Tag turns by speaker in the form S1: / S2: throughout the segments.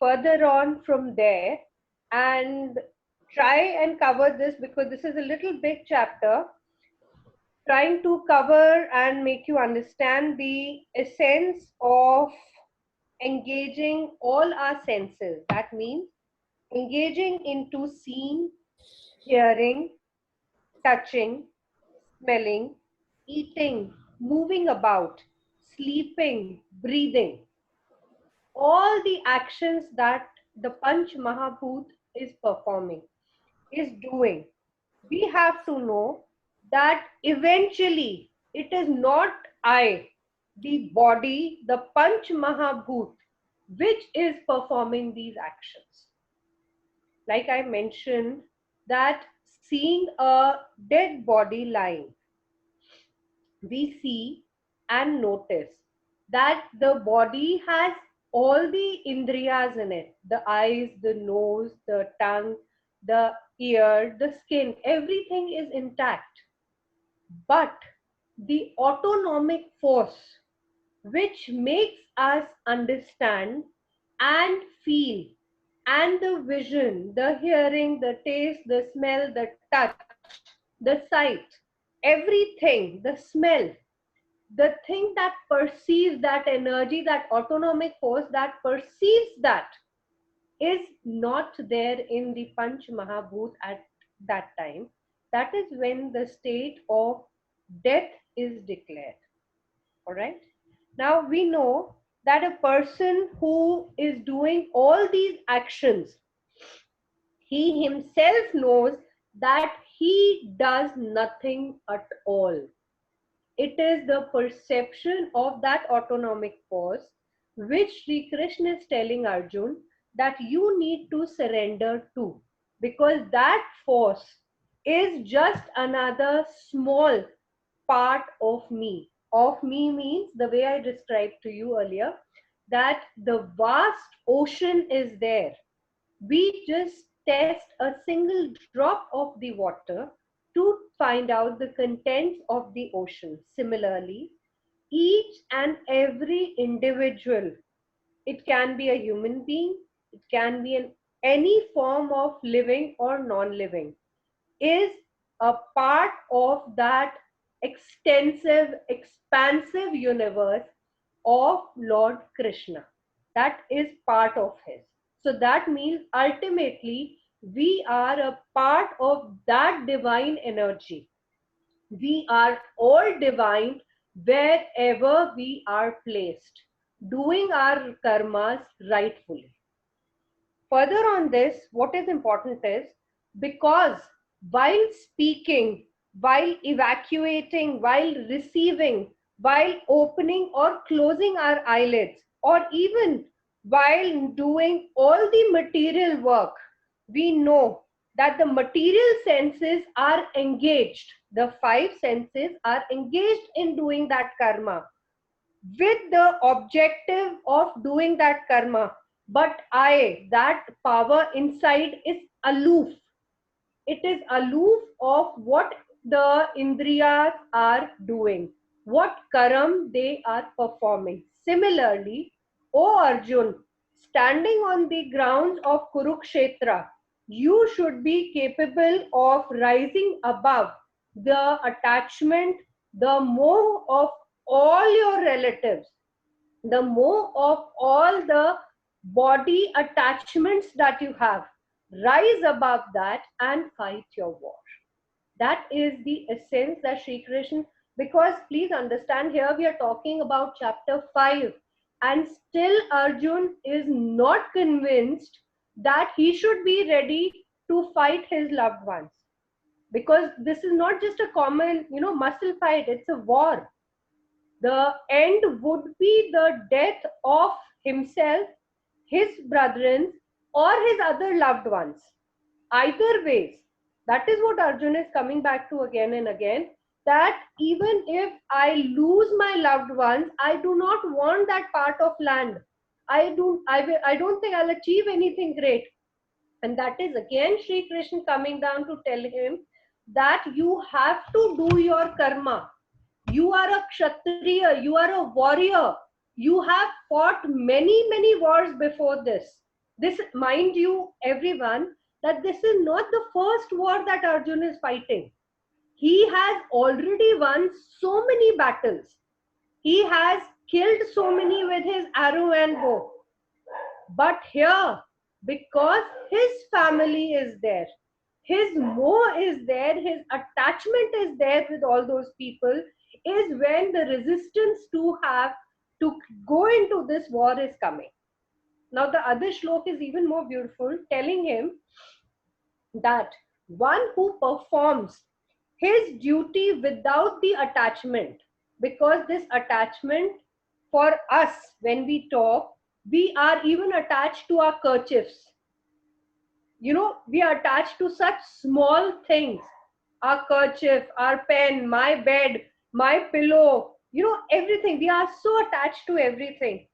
S1: further on from there and try and cover this, because this is a little big chapter, trying to cover and make you understand the essence of engaging all our senses. That means engaging into seeing, hearing, touching, smelling, eating, moving about, sleeping, breathing. All the actions that the Panch Mahabhut is performing, is doing. We have to know that eventually it is not I, the body, the Panch Mahabhut, which is performing these actions. Like I mentioned, that seeing a dead body lying, we see and notice that the body has all the indriyas in it, the eyes, the nose, the tongue, the ear, the skin, everything is intact. But the autonomic force which makes us understand and feel, and the vision, the hearing, the taste, the smell, the touch, the sight, everything, the smell, the thing that perceives that energy, that autonomic force that perceives that, is not there in the Panch Mahabhut at that time. That is when the state of death is declared. All right. Now we know that a person who is doing all these actions, he himself knows that he does nothing at all. It is the perception of that autonomic force which Sri Krishna is telling Arjun that you need to surrender to, because that force is just another small part of me. Of me means, the way I described to you earlier, that the vast ocean is there. We just test a single drop of the water to find out the contents of the ocean. Similarly, each and every individual, it can be a human being, it can be any form of living or non-living, is a part of that extensive, expansive universe of Lord Krishna. That is part of his. So that means ultimately we are a part of that divine energy. We are all divine wherever we are placed, doing our karmas rightfully. Further on this, what is important is, because while speaking, while evacuating, while receiving, while opening or closing our eyelids, or even while doing all the material work, we know that the material senses are engaged. The five senses are engaged in doing that karma with the objective of doing that karma. But I, that power inside, is aloof. It is aloof of what the Indriyas are doing, what karam they are performing. Similarly, O Arjun, standing on the grounds of Kurukshetra, you should be capable of rising above the attachment, the moh of all your relatives, the more of all the body attachments that you have. Rise above that and fight your war. That is the essence that Sri Krishna, because please understand, here we are talking about chapter 5, and still Arjun is not convinced that he should be ready to fight his loved ones. Because this is not just a common, muscle fight, it's a war. The end would be the death of himself, his brethren, or his other loved ones. Either ways, that is what Arjuna is coming back to again and again, that even if I lose my loved ones, I do not want that part of land. I don't think I'll achieve anything great. And that is again Sri Krishna coming down to tell him that you have to do your karma. You are a kshatriya, you are a warrior. You have fought many, many wars before this. This, mind you, everyone, that this is not the first war that Arjun is fighting. He has already won so many battles. He has killed so many with his arrow and bow. But here, because his family is there, his moh is there, his attachment is there with all those people, is when the resistance to have to go into this war is coming. Now, the other shlok is even more beautiful, telling him that one who performs his duty without the attachment, because this attachment for us, when we talk, we are even attached to our kerchiefs. You know, we are attached to such small things, our kerchief, our pen, my bed, my pillow, you know, everything. We are so attached to everything.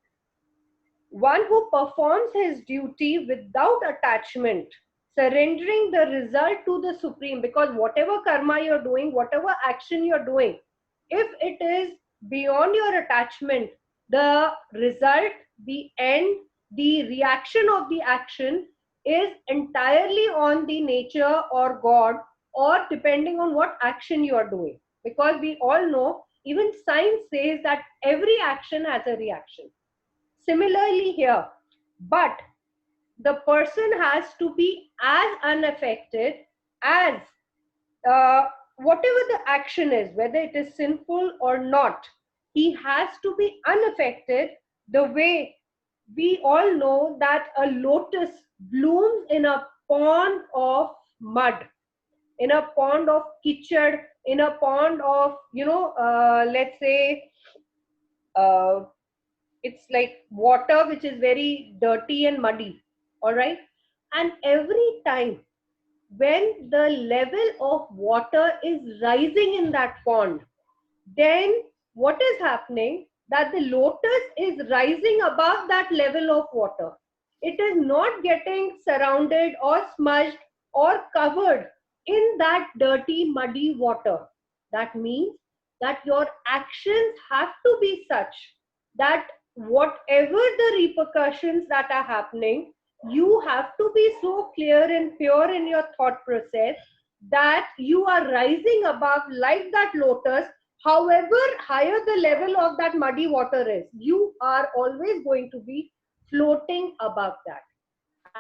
S1: One who performs his duty without attachment, surrendering the result to the Supreme, because whatever karma you're doing, whatever action you're doing, if it is beyond your attachment, the result, the end, the reaction of the action is entirely on the nature or God, or depending on what action you are doing. Because we all know, even science says that every action has a reaction. Similarly here, but the person has to be as unaffected as whatever the action is, whether it is sinful or not. He has to be unaffected, the way we all know that a lotus blooms in a pond of mud, in a pond of kitchad, in a pond of, let's say, uh, it's like water which is very dirty and muddy. All right. And every time when the level of water is rising in that pond, then what is happening, that the lotus is rising above that level of water. It is not getting surrounded or smudged or covered in that dirty muddy water. That means that your actions have to be such that whatever the repercussions that are happening, you have to be so clear and pure in your thought process that you are rising above like that lotus. However higher the level of that muddy water is, you are always going to be floating above that.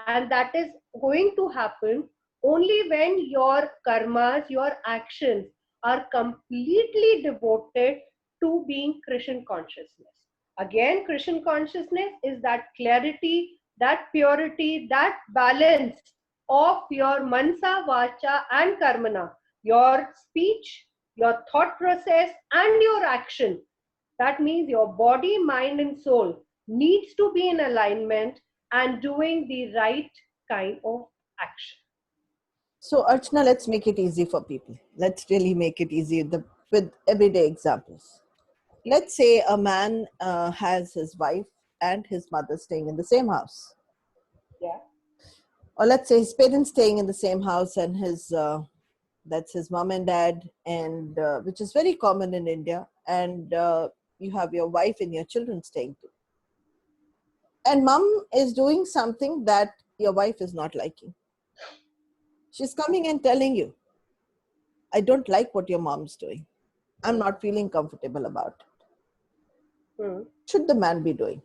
S1: And that is going to happen only when your karmas, your actions are completely devoted to being Krishna consciousness. Again, Krishna consciousness is that clarity, that purity, that balance of your mansa, vacha, and karmana, your speech, your thought process, and your action. That means your body, mind, and soul needs to be in alignment and doing the right kind of action.
S2: So, Archana, let's make it easy for people. Let's really make it easy with everyday examples. Let's say a man has his wife and his mother staying in the same house.
S1: Yeah.
S2: Or let's say his parents staying in the same house, and that's his mom and dad, and which is very common in India. And you have your wife and your children staying too. And mom is doing something that your wife is not liking. She's coming and telling you, I don't like what your mom's doing. I'm not feeling comfortable about it. Should the man be doing?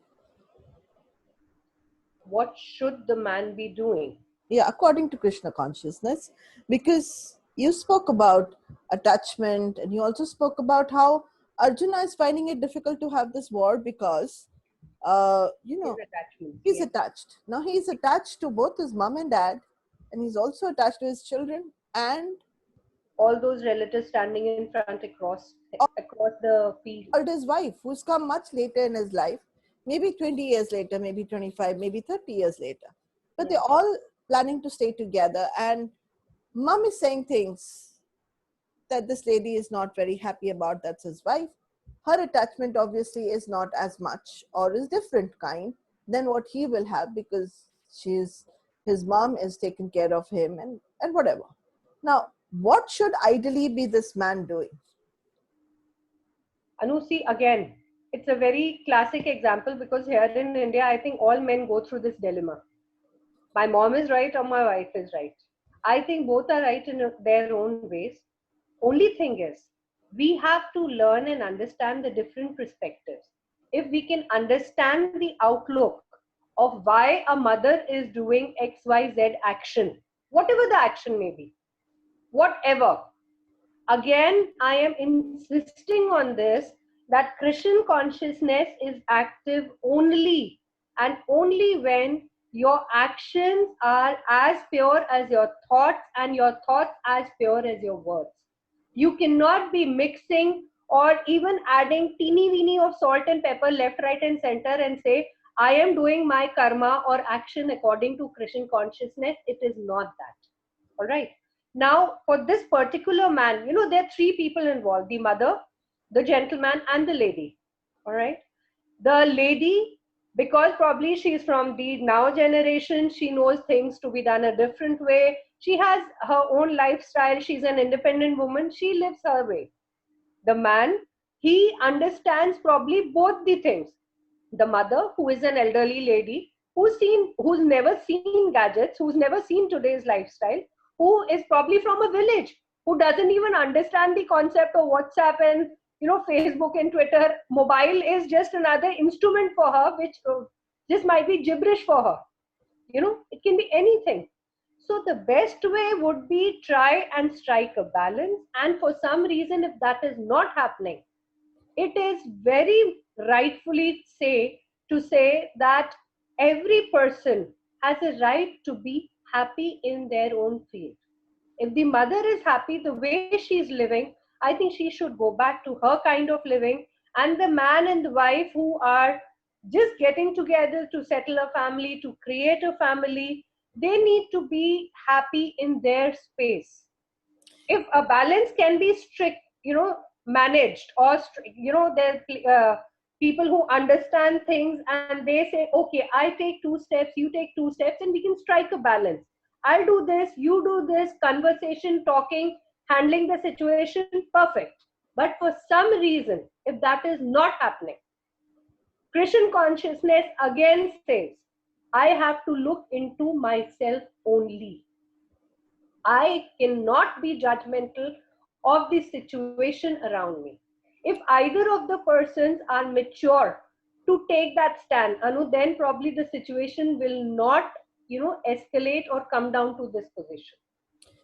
S1: What should the man be doing?
S2: Yeah, according to Krishna consciousness, because you spoke about attachment and you also spoke about how Arjuna is finding it difficult to have this war because,
S1: His attachments,
S2: he's
S1: yes.
S2: attached. Now he's attached to both his mom and dad, and he's also attached to his children and
S1: All those relatives standing in front across the field.
S2: or his wife, who's come much later in his life, maybe 20 years later, maybe 25, maybe 30 years later. But they're all planning to stay together, and mom is saying things that this lady is not very happy about. That's his wife. Her attachment obviously is not as much or is different kind than what he will have, because his mom is taking care of him and whatever. Now, what should ideally be this man doing?
S1: Anu, see, again, it's a very classic example because here in India, I think all men go through this dilemma. My mom is right or my wife is right. I think both are right in their own ways. Only thing is, we have to learn and understand the different perspectives. If we can understand the outlook of why a mother is doing XYZ action, whatever the action may be, whatever. Again, I am insisting on this that Christian consciousness is active only and only when your actions are as pure as your thoughts and your thoughts as pure as your words. You cannot be mixing or even adding teeny weeny of salt and pepper left, right, and center and say, I am doing my karma or action according to Christian consciousness. It is not that. All right. Now, for this particular man, there are three people involved: the mother, the gentleman, and the lady. All right. The lady, because probably she's from the now generation, she knows things to be done a different way. She has her own lifestyle. She's an independent woman. She lives her way. The man, he understands probably both the things. The mother, who is an elderly lady, who's never seen gadgets, who's never seen today's lifestyle, who is probably from a village, who doesn't even understand the concept of WhatsApp and Facebook and Twitter. Mobile is just another instrument for her, which just might be gibberish for her. It can be anything. So the best way would be try and strike a balance. And for some reason, if that is not happening, it is very rightfully to say that every person has a right to be happy in their own field. If the mother is happy the way she is living, I think she should go back to her kind of living. And the man and the wife who are just getting together to settle a family, to create a family, they need to be happy in their space. If a balance can be strict, managed, or there's people who understand things and they say, okay, I take two steps, you take two steps, and we can strike a balance. I'll do this, you do this, conversation, talking, handling the situation, perfect. But for some reason, if that is not happening, Christian consciousness again says, I have to look into myself only. I cannot be judgmental of the situation around me. If either of the persons are mature to take that stand, Anu, then probably the situation will not, escalate or come down to this position.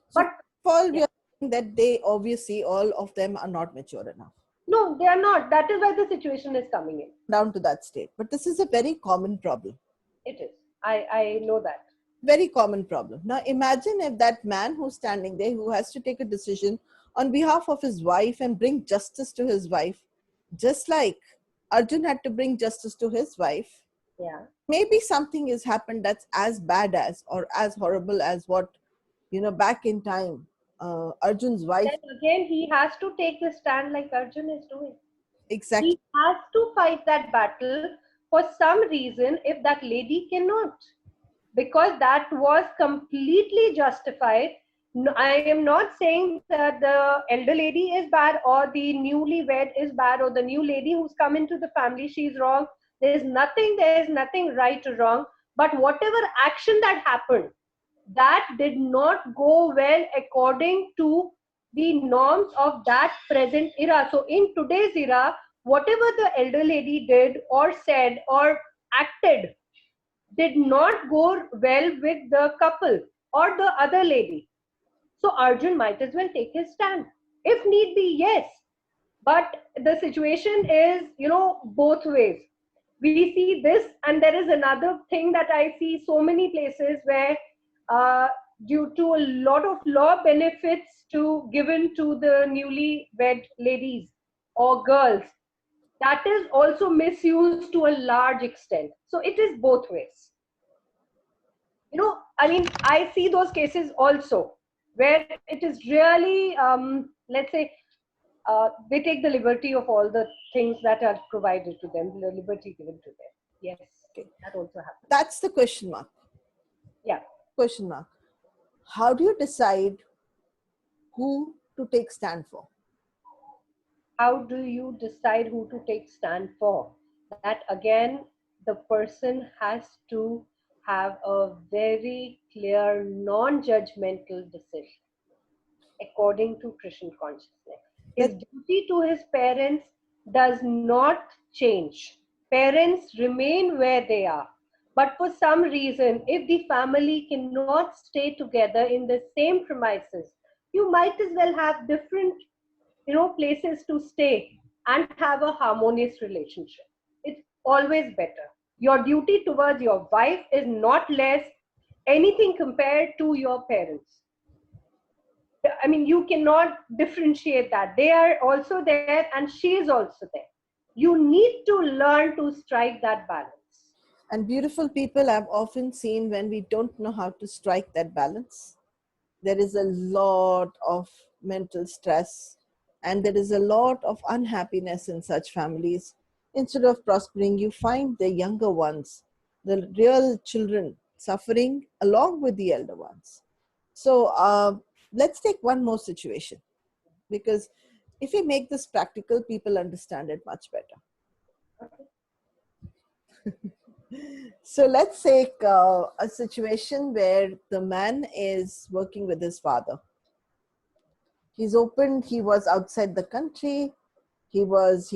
S2: So,
S1: But
S2: Paul, we
S1: yeah,
S2: are saying that they obviously all of them are not mature enough
S1: no, they are not. That is why the situation is coming in.
S2: down to that state. But this is a very common problem.
S1: It is. I know that.
S2: Very common problem. Now, imagine if that man who's standing there, who has to take a decision on behalf of his wife and bring justice to his wife, just like Arjun had to bring justice to his wife,
S1: Yeah.
S2: maybe something has happened that's as bad as or as horrible as what, back in time, Arjun's wife.
S1: Then again, he has to take the stand like Arjun is doing.
S2: Exactly.
S1: He has to fight that battle for some reason if that lady cannot, because that was completely justified. I am not saying that the elder lady is bad or the newlywed is bad or the new lady who's come into the family, she's wrong. There is nothing right or wrong. But whatever action that happened, that did not go well according to the norms of that present era. So in today's era, whatever the elder lady did or said or acted did not go well with the couple or the other lady. So Arjun might as well take his stand. If need be, yes. But the situation is, both ways. We see this, and there is another thing that I see so many places where, uh, due to a lot of law benefits to given to the newly wed ladies or girls, that is also misused to a large extent. So it is both ways. I mean, I see those cases also where it is really, let's say, they take the liberty of all the things that are provided to them, the liberty given to them. Yes,
S2: Okay.
S1: that also happens.
S2: That's the question mark.
S1: Yeah.
S2: Question mark. How do you decide who to take stand for?
S1: How do you decide who to take stand for? That again, the person has to have a very clear, non judgmental decision according to Krishna consciousness. His
S2: That
S1: duty to his parents does not change. Parents remain where they are. But for some reason, if the family cannot stay together in the same premises, you might as well have different, places to stay and have a harmonious relationship. It's always better. Your duty towards your wife is not less anything compared to your parents. I mean, you cannot differentiate that. They are also there and she is also there. You need to learn to strike that balance.
S2: and beautiful people I've often seen when we don't know how to strike that balance. There is a lot of mental stress and there is a lot of unhappiness in such families. Instead of prospering, you find the younger ones, the real children, suffering along with the elder ones. So let's take one more situation, because if we make this practical, people understand it much better. So let's take a situation where the man is working with his father. He's opened, he was outside the country, he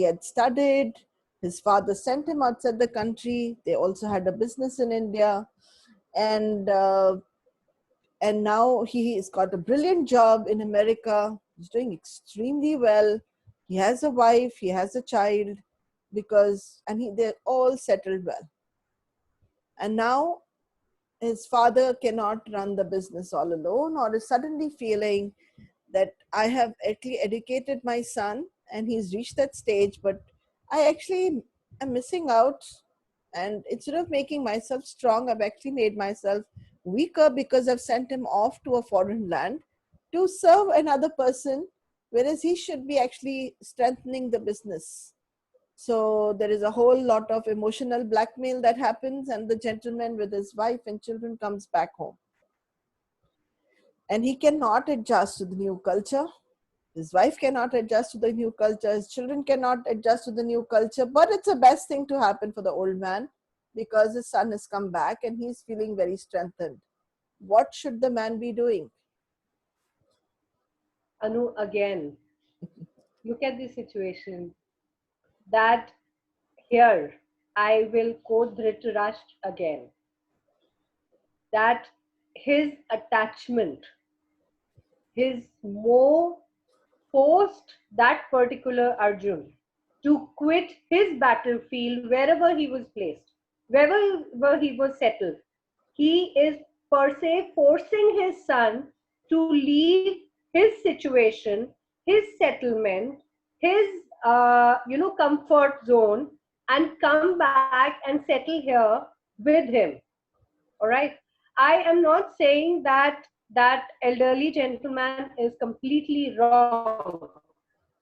S2: had studied, his father sent him outside the country, they also had a business in India, and now he has got a brilliant job in America. He's doing extremely well. He has a wife, he has a child, they're all settled well. And now his father cannot run the business all alone, or is suddenly feeling that I have actually educated my son and he's reached that stage, but I actually am missing out. And instead of making myself strong, I've actually made myself weaker because I've sent him off to a foreign land to serve another person, whereas he should be actually strengthening the business. So there is a whole lot of emotional blackmail that happens, and the gentleman with his wife and children comes back home. And he cannot adjust to the new culture. His wife cannot adjust to the new culture. His children cannot adjust to the new culture. But it's the best thing to happen for the old man, because his son has come back and he's feeling very strengthened. What should the man be doing?
S1: Anu, again, look at the situation that here I will quote Dhritarashtra again, that his attachment, his more forced that particular Arjun to quit his battlefield wherever he was placed, wherever he was settled. He is per se forcing his son to leave his situation, his settlement, his comfort zone, and come back and settle here with him. All right. I am not saying that that elderly gentleman is completely wrong,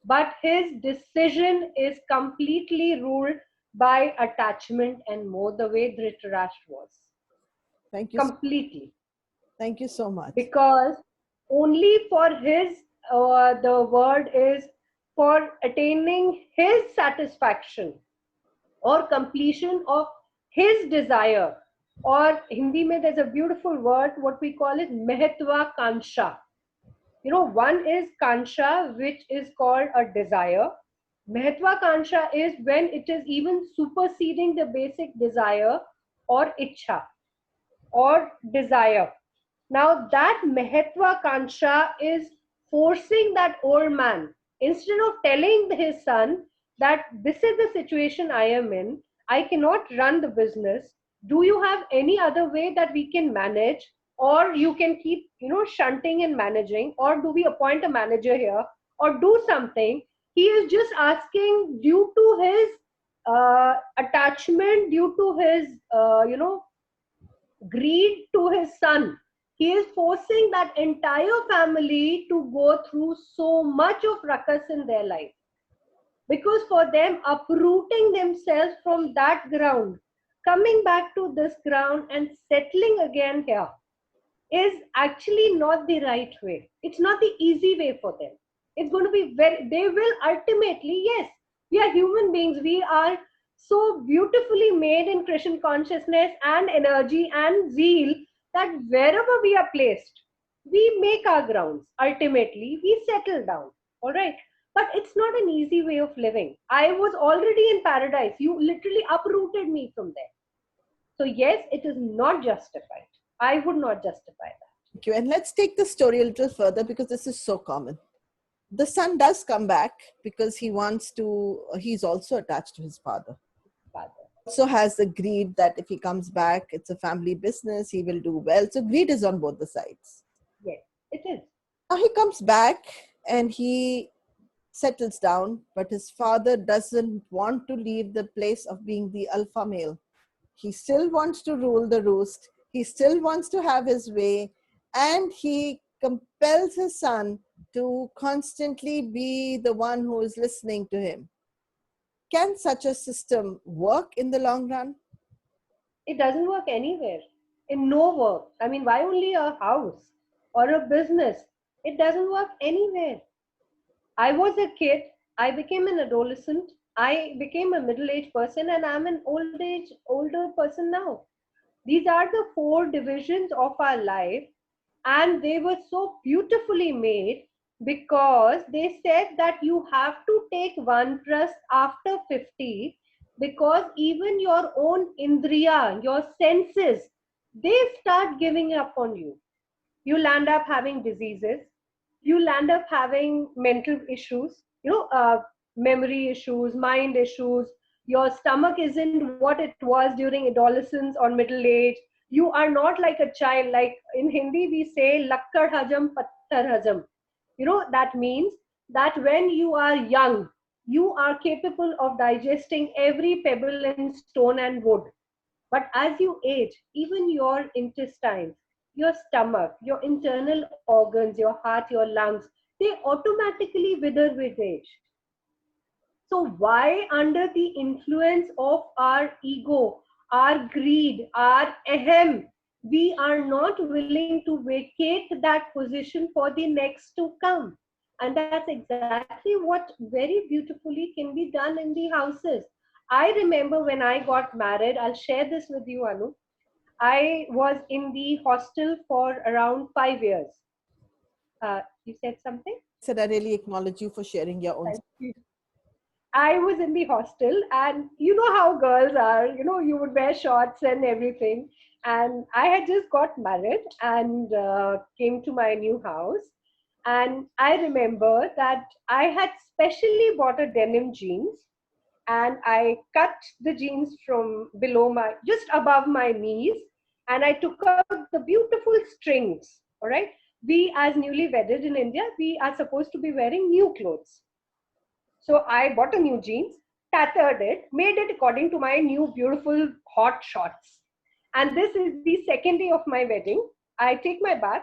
S1: but his decision is completely ruled by attachment and more the way Dhritarashtra was.
S2: Thank you.
S1: Completely.
S2: Thank you so much.
S1: Because only for his, the word is for attaining his satisfaction or completion of his desire. Or Hindi mein there's a beautiful word, what we call it Mahatva Kansha. One is Kansha, which is called a desire. Mahatva Kansha is when it is even superseding the basic desire or Ichha or desire. Now that Mahatva is forcing that old man, instead of telling his son that this is the situation I am in, I cannot run the business. Do you have any other way that we can manage? Or you can keep, shunting and managing, or do we appoint a manager here, or do something? He is just asking due to his attachment, due to his, greed to his son. He is forcing that entire family to go through so much of ruckus in their life. Because for them, uprooting themselves from that ground, coming back to this ground and settling again here is actually not the right way. It's not the easy way for them. It's going to be they will ultimately, yes, we are human beings. We are so beautifully made in Krishna consciousness and energy and zeal that wherever we are placed, we make our grounds. Ultimately, we settle down. All right. But it's not an easy way of living. I was already in paradise. You literally uprooted me from there. So, yes, it is not justified. I would not justify that.
S2: Thank you. And let's take the story a little further because this is so common. The son does come back because he's also attached to his father.
S1: Father.
S2: Also has the greed that if he comes back, it's a family business, he will do well. So greed is on both the sides.
S1: Yes, it is.
S2: Now he comes back and he settles down, but his father doesn't want to leave the place of being the alpha male. He still wants to rule the roost. He still wants to have his way. And he compels his son to constantly be the one who is listening to him. Can such a system work in the long run?
S1: It doesn't work anywhere. In no work. I mean, why only a house or a business? It doesn't work anywhere. I was a kid, I became an adolescent, I became a middle-aged person, and I'm an older person now. These are the four divisions of our life, and they were so beautifully made because they said that you have to take one trust after 50, because even your own indriya, your senses, they start giving up on you. You'll end up having diseases, you'll end up having mental issues, memory issues, mind issues. Your stomach isn't what it was during adolescence or middle age. You are not like a child. Like in Hindi we say lakkad hajam patthar hajam. That means that when you are young, you are capable of digesting every pebble and stone and wood. But as you age, even your intestines, your stomach, your internal organs, your heart, your lungs, they automatically wither with age. So, why, under the influence of our ego, our greed, our ahem, we are not willing to vacate that position for the next to come? And that's exactly what very beautifully can be done in the houses. I remember when I got married, I'll share this with you, Anu. I was in the hostel for around 5 years. You said something?
S2: I said I really acknowledge you for sharing your own.
S1: Thank you. I was in the hostel, and you know how girls are, you would wear shorts and everything. And I had just got married and came to my new house. And I remember that I had specially bought a denim jeans, and I cut the jeans from below just above my knees, and I took out the beautiful strings. All right. We, as newly wedded in India, we are supposed to be wearing new clothes. So I bought a new jeans, tattered it, made it according to my new beautiful hot shorts. And this is the second day of my wedding. I take my bath,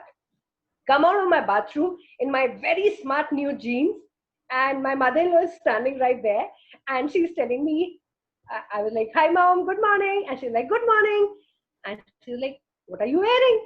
S1: come out of my bathroom in my very smart new jeans, and my mother-in-law is standing right there, and she's telling me, I was like, "Hi, mom, good morning," and she's like, "Good morning," and she's like, "What are you wearing?"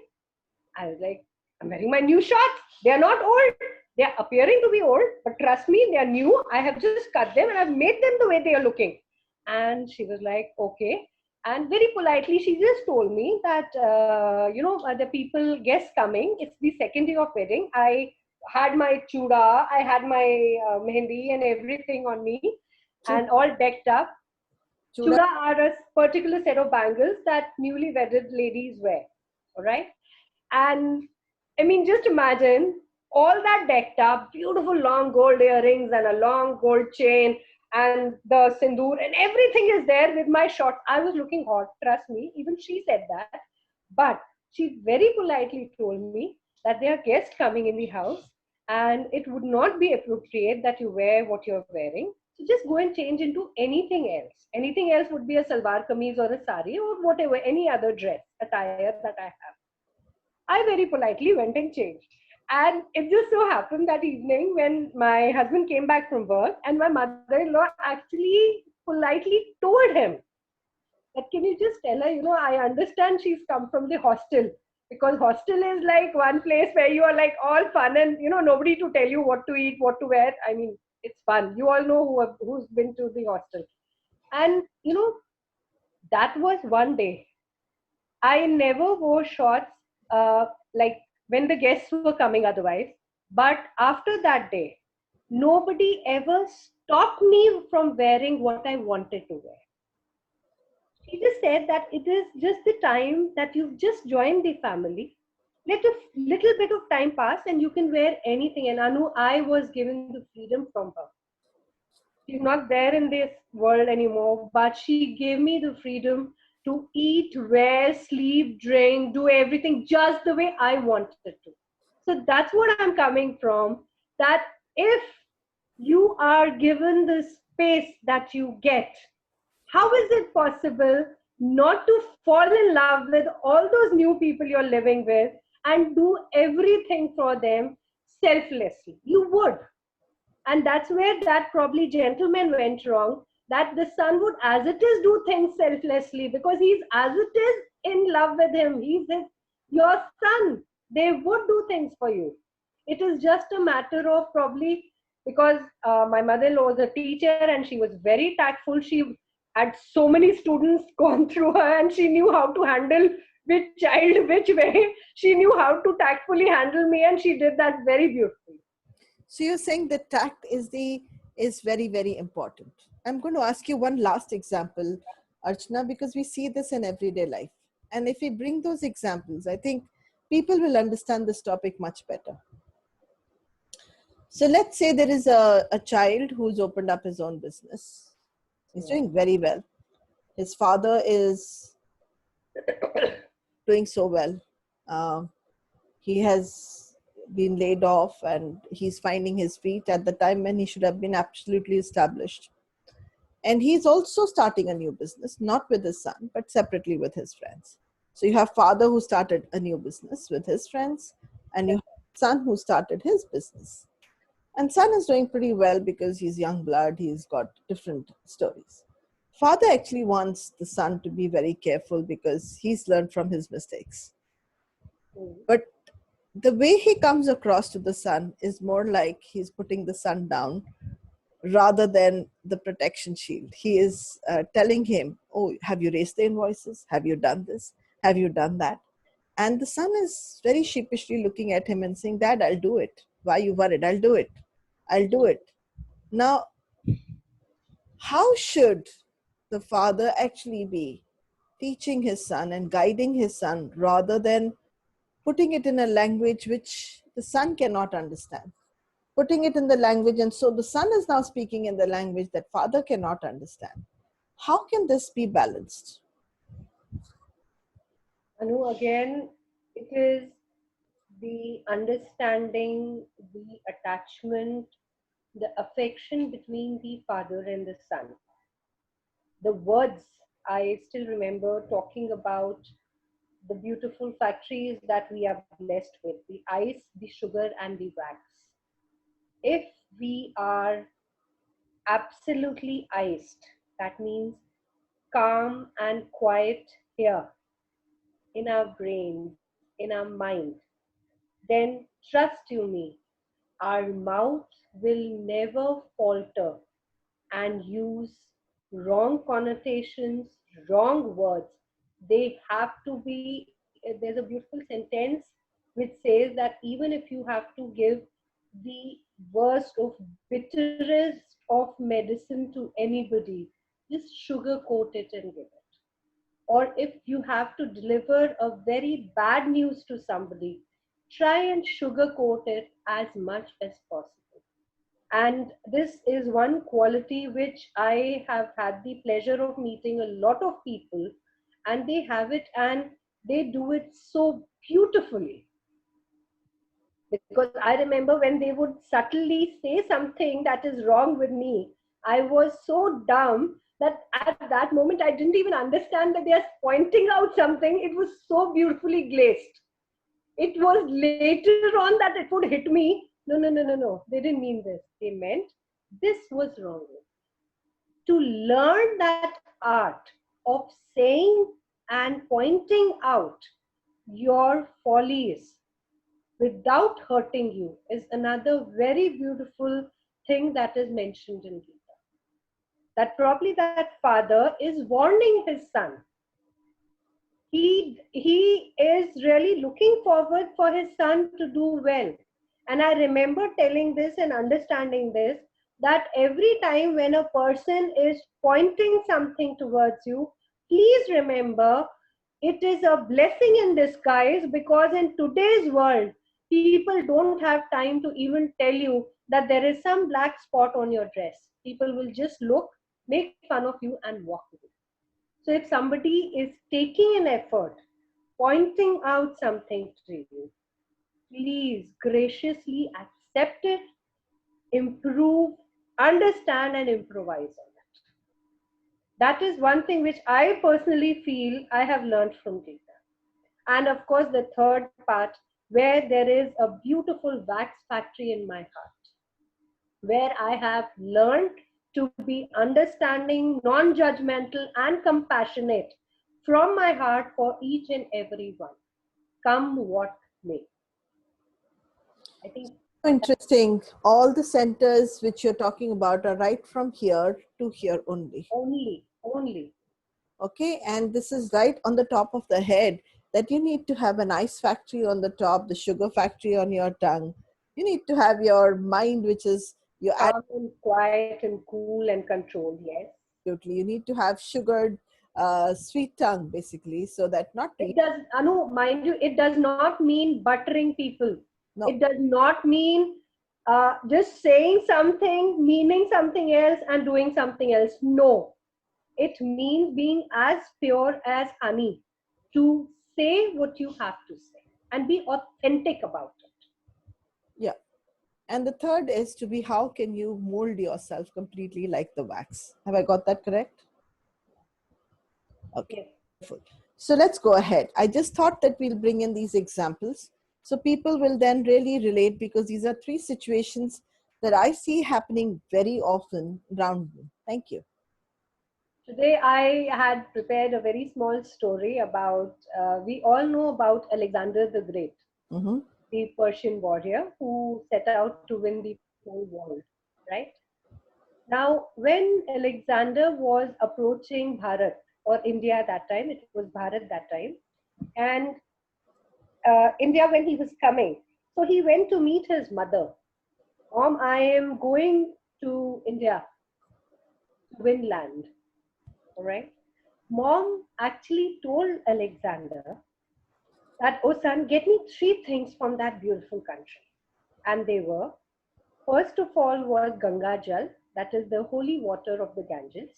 S1: I was like, "I'm wearing my new shorts. They are not old. They are appearing to be old, but trust me, they are new. I have just cut them and I've made them the way they are looking." And she was like, "Okay." And very politely, she just told me that, the people, guests coming, it's the second day of wedding. I had my chuda, I had my mehendi and everything on me, and all decked up.
S2: Chuda.
S1: Chuda are a particular set of bangles that newly wedded ladies wear. All right. And I mean, just imagine all that decked up, beautiful long gold earrings and a long gold chain and the sindoor and everything is there with my shorts. I was looking hot, trust me. Even she said that. But she very politely told me that there are guests coming in the house and it would not be appropriate that you wear what you're wearing. So just go and change into anything else. Anything else would be a salwar kameez or a sari or whatever, any other dress attire that I have. I very politely went and changed. And it just so happened that evening when my husband came back from work, and my mother in law actually politely told him that, "Can you just tell her, I understand she's come from the hostel." Because hostel is like one place where you are like all fun and, nobody to tell you what to eat, what to wear. I mean, it's fun. You all know who's been to the hostel. And that was one day. I never wore shorts, like when the guests were coming otherwise. But after that day, nobody ever stopped me from wearing what I wanted to wear. She just said that it is just the time that you've just joined the family. Let a little bit of time pass and you can wear anything. And Anu, I was given the freedom from her. She's not there in this world anymore, but she gave me the freedom to eat, wear, sleep, drink, do everything just the way I wanted to. So that's what I'm coming from. That if you are given the space that you get, how is it possible not to fall in love with all those new people you're living with and do everything for them selflessly? You would. And that's where that probably gentleman went wrong, that the son would as it is do things selflessly because he's as it is in love with him. Your son. They would do things for you. It is just a matter of probably because my mother-in-law was a teacher and she was very tactful. She had so many students gone through her and she knew how to handle which child which way. She knew how to tactfully handle me and she did that very beautifully.
S2: So you're saying that tact is very, very important. I'm going to ask you one last example, Archana, because we see this in everyday life. And if we bring those examples, I think people will understand this topic much better. So let's say there is a child who's opened up his own business. He's doing very well. His father is doing so well. He has been laid off and he's finding his feet at the time when he should have been absolutely established. And he's also starting a new business, not with his son, but separately with his friends. So you have father who started a new business with his friends, and you have son who started his business. And son is doing pretty well because he's young blood, he's got different stories. Father actually wants the son to be very careful because he's learned from his mistakes. But the way he comes across to the son is more like he's putting the son down rather than the protection shield. He is telling him, oh, have you raised the invoices? Have you done this? Have you done that? And the son is very sheepishly looking at him and saying, Dad, I'll do it. Why are you worried? I'll do it. I'll do it. Now, how should the father actually be teaching his son and guiding his son rather than putting it in a language which the son cannot understand? Putting it in the language, and so the son is now speaking in the language that father cannot understand. How can this be balanced?
S1: Anu, again, it is the understanding, the attachment, the affection between the father and the son. The words, I still remember talking about the beautiful factories that we are blessed with, the ice, the sugar, and the wax. If we are absolutely iced, that means calm and quiet here in our brains, in our mind, then trust you me, our mouth will never falter and use wrong connotations, wrong words. They have to be, there's a beautiful sentence which says that even if you have to give the worst of bitterest of medicine to anybody, just sugarcoat it and give it. Or if you have to deliver a very bad news to somebody, try and sugarcoat it as much as possible. And this is one quality which I have had the pleasure of meeting a lot of people, and they have it and they do it so beautifully. Because I remember when they would subtly say something that is wrong with me, I was so dumb that at that moment I didn't even understand that they are pointing out something. It was so beautifully glazed. It was later on that it would hit me. No, no, no, no, no. They didn't mean this. They meant this was wrong. To learn that art of saying and pointing out your follies without hurting you is another very beautiful thing that is mentioned in Gita. that probably that father is warning his son. He is really looking forward for his son to do well. And I remember telling this and understanding this, that every time when a person is pointing something towards you, please remember it is a blessing in disguise, because in today's world people don't have time to even tell you that there is some black spot on your dress. People will just look, make fun of you and walk away. So if somebody is taking an effort, pointing out something to you, please graciously accept it, improve, understand, and improvise on it. That is one thing which I personally feel I have learned from Gita. And of course, the third part, where there is a beautiful wax factory in my heart, where I have learned to be understanding, non judgmental, and compassionate from my heart for each and every one, come what may. I think
S2: Interesting. All the centers which you're talking about are right from here to here only.
S1: only.
S2: Okay, and this is right on the top of the head, that you need to have an ice factory on the top, the sugar factory on your tongue. You need to have your mind, which is your
S1: Calm and quiet and cool and controlled, yes.
S2: absolutely. You need to have sugared, sweet tongue, basically, so that not to
S1: It does, Anu, mind you, it does not mean buttering people.
S2: no.
S1: It does not mean just saying something, meaning something else, and doing something else. No, it means being as pure as honey, to say what you have to say and be authentic about it.
S2: Yeah. And the third is to be, how can you mold yourself completely like the wax? Have I got that correct? Okay.
S1: Yes.
S2: Wonderful. So let's go ahead. I just thought that we'll bring in these examples so people will then really relate, because these are three situations that I see happening very often around me. Thank you.
S1: Today I had prepared a very small story about, we all know about Alexander the Great,
S2: Mm-hmm.
S1: the Persian warrior who set out to win the whole world, right? Now, when Alexander was approaching Bharat or India at that time, it was Bharat that time, and India when he was coming, so he went to meet his mother. Mom, I am going to India to win land. All right. Mom actually told Alexander that, oh son, get me three things from that beautiful country. And they were, first of all was Ganga Jal, that is the holy water of the Ganges.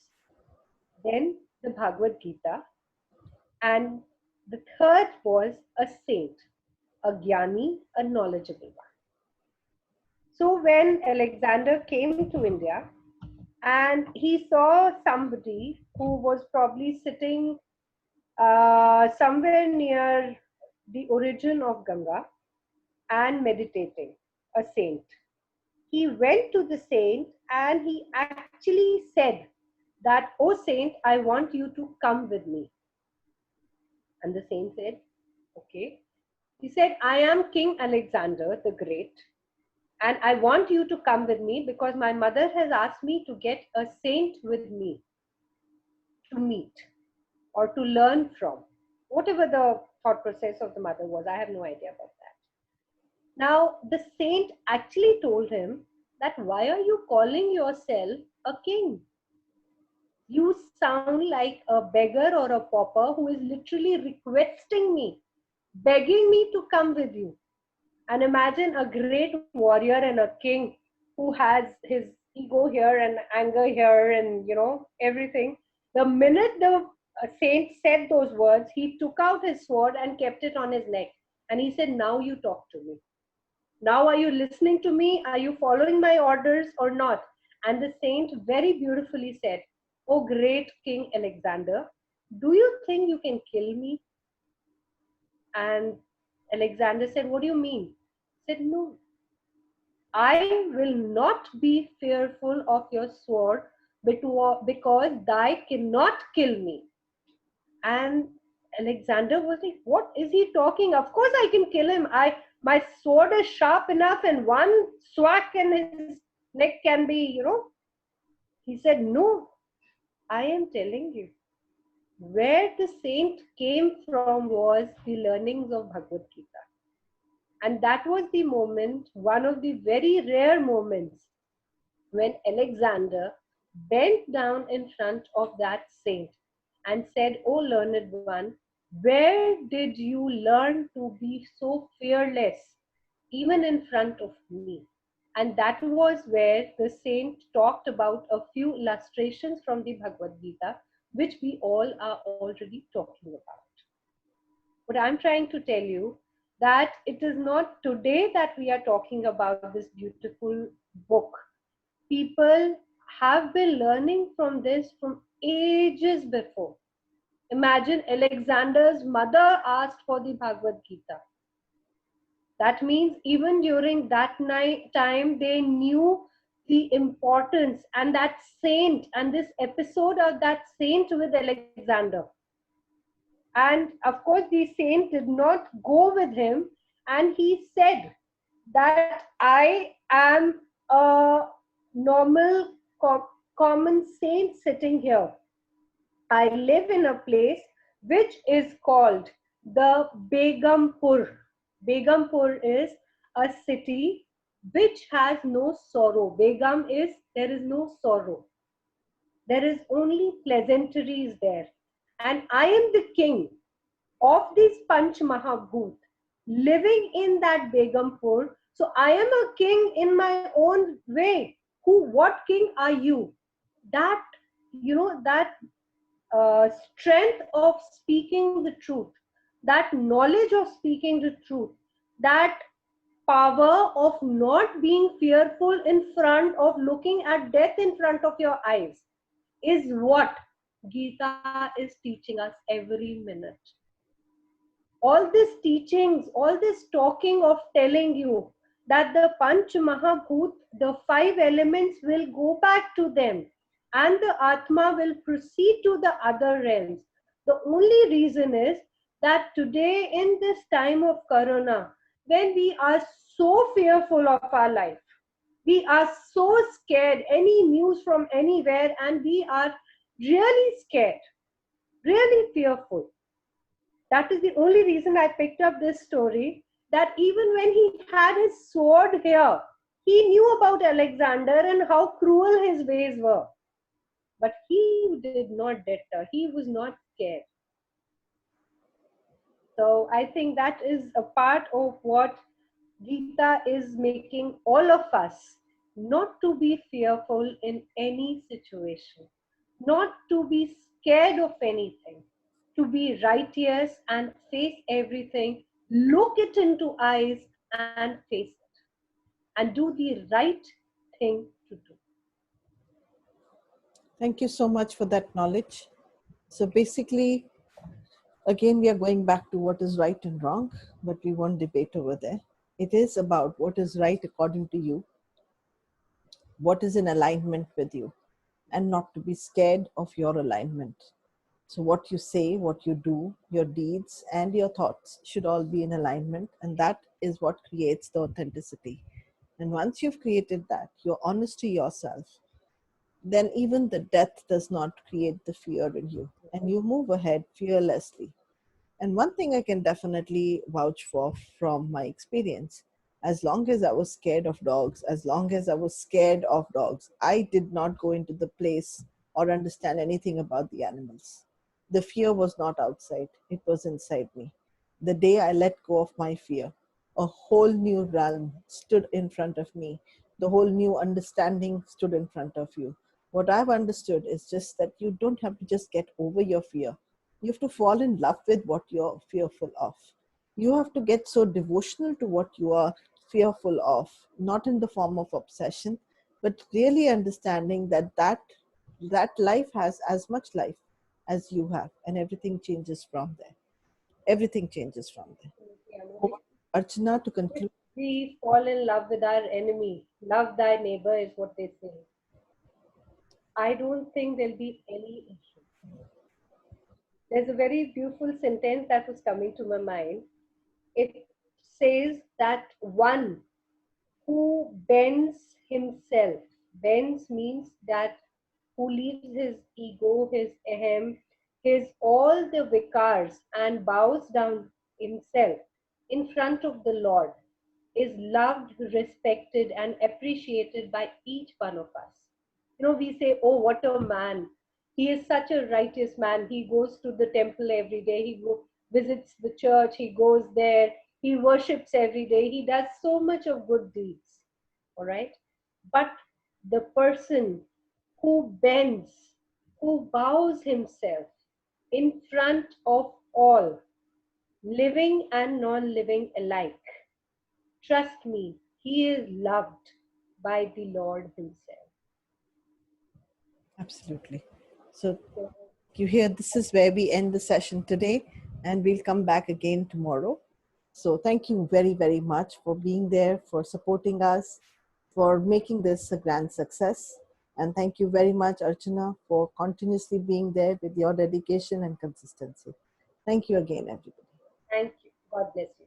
S1: Then the Bhagavad Gita. And the third was a saint, a gyani, a knowledgeable one. So when Alexander came to India and he saw somebody who was probably sitting somewhere near the origin of Ganga and meditating, a saint. He went to the saint and he actually said that, oh saint, I want you to come with me. And the saint said, okay. He said, I am King Alexander the Great, and I want you to come with me because my mother has asked me to get a saint with me to meet or to learn from. Whatever the thought process of the mother was, I have no idea about that. Now, the saint actually told him that, why are you calling yourself a king? You sound like a beggar or a pauper who is literally requesting me, begging me to come with you. And imagine a great warrior and a king who has his ego here and anger here and, everything. The minute the saint said those words, he took out his sword and kept it on his neck. And he said, now you talk to me. Now are you listening to me? Are you following my orders or not? And the saint very beautifully said, oh great King Alexander, do you think you can kill me? And Alexander said, what do you mean? He said, no, I will not be fearful of your sword because thy cannot kill me. And Alexander was like, what is he talking? Of course I can kill him. My sword is sharp enough and one swack and his neck can be. He said, no. I am telling you, where the saint came from was the learnings of Bhagavad Gita. And that was the moment, one of the very rare moments, when Alexander bent down in front of that saint and said, "O learned one, where did you learn to be so fearless, even in front of me?" And that was where the saint talked about a few illustrations from the Bhagavad Gita, which we all are already talking about. What I'm trying to tell you, that it is not today that we are talking about this beautiful book. People have been learning from this from ages before. Imagine Alexander's mother asked for the Bhagavad Gita. That means even during that night time, they knew the importance, and that saint and this episode of that saint with Alexander. And of course, the saint did not go with him, and he said that I am a normal, common saint sitting here. I live in a place which is called the Begumpur. Begumpur is a city which has no sorrow. Begum is there is no sorrow. There is only pleasantries there. And I am the king of this Panch Mahabhut, living in that Begumpur. So I am a king in my own way. What king are you? That, that strength of speaking the truth, that knowledge of speaking the truth, that power of not being fearful in front of looking at death in front of your eyes is what Gita is teaching us every minute. All these teachings, all this talking of telling you that the Panch Mahabhut, the five elements will go back to them and the Atma will proceed to the other realms. The only reason is that today, in this time of Corona, when we are so fearful of our life, we are so scared, any news from anywhere, and we are really scared, really fearful. That is the only reason I picked up this story. That even when he had his sword here, he knew about Alexander and how cruel his ways were. But he did not deter, he was not scared. So I think that is a part of what Gita is making all of us not to be fearful in any situation, not to be scared of anything, to be righteous and face everything, look it into eyes and face it, and do the right thing to do.
S2: Thank you so much for that knowledge. So basically, again, we are going back to what is right and wrong, but we won't debate over there. It is about what is right according to you, what is in alignment with you, and not to be scared of your alignment. So, what you say, what you do, your deeds, and your thoughts should all be in alignment, and that is what creates the authenticity. And once you've created that, you're honest to yourself, then even the death does not create the fear in you, and you move ahead fearlessly. And one thing I can definitely vouch for from my experience, as long as I was scared of dogs, as long as I was scared of dogs, I did not go into the place or understand anything about the animals. The fear was not outside, it was inside me. The day I let go of my fear, a whole new realm stood in front of me. The whole new understanding stood in front of you. What I've understood is just that you don't have to just get over your fear. You have to fall in love with what you're fearful of. You have to get so devotional to what you are fearful of, not in the form of obsession, but really understanding that life has as much life as you have, and everything changes from there. Everything changes from there.
S1: Yeah, no,
S2: Over to Archana to conclude.
S1: we fall in love with our enemy. Love thy neighbor is what they say. I don't think there'll be any issue. There's a very beautiful sentence that was coming to my mind. It says that one who bends himself, bends means that who leaves his ego, his ahem, his all the vikars and bows down himself in front of the Lord is loved, respected, and appreciated by each one of us. We say, oh, what a man. He is such a righteous man. He goes to the temple every day. Visits the church. He goes there. He worships every day. He does so much of good deeds. All right. But the person who bends, who bows himself in front of all, living and non living alike, trust me, he is loved by the Lord Himself.
S2: Absolutely. So you hear, this is where we end the session today, and we'll come back again tomorrow. So thank you very, very much for being there, for supporting us, for making this a grand success. And thank you very much, Archana, for continuously being there with your dedication and consistency. Thank you again, everybody.
S1: Thank you. God bless you.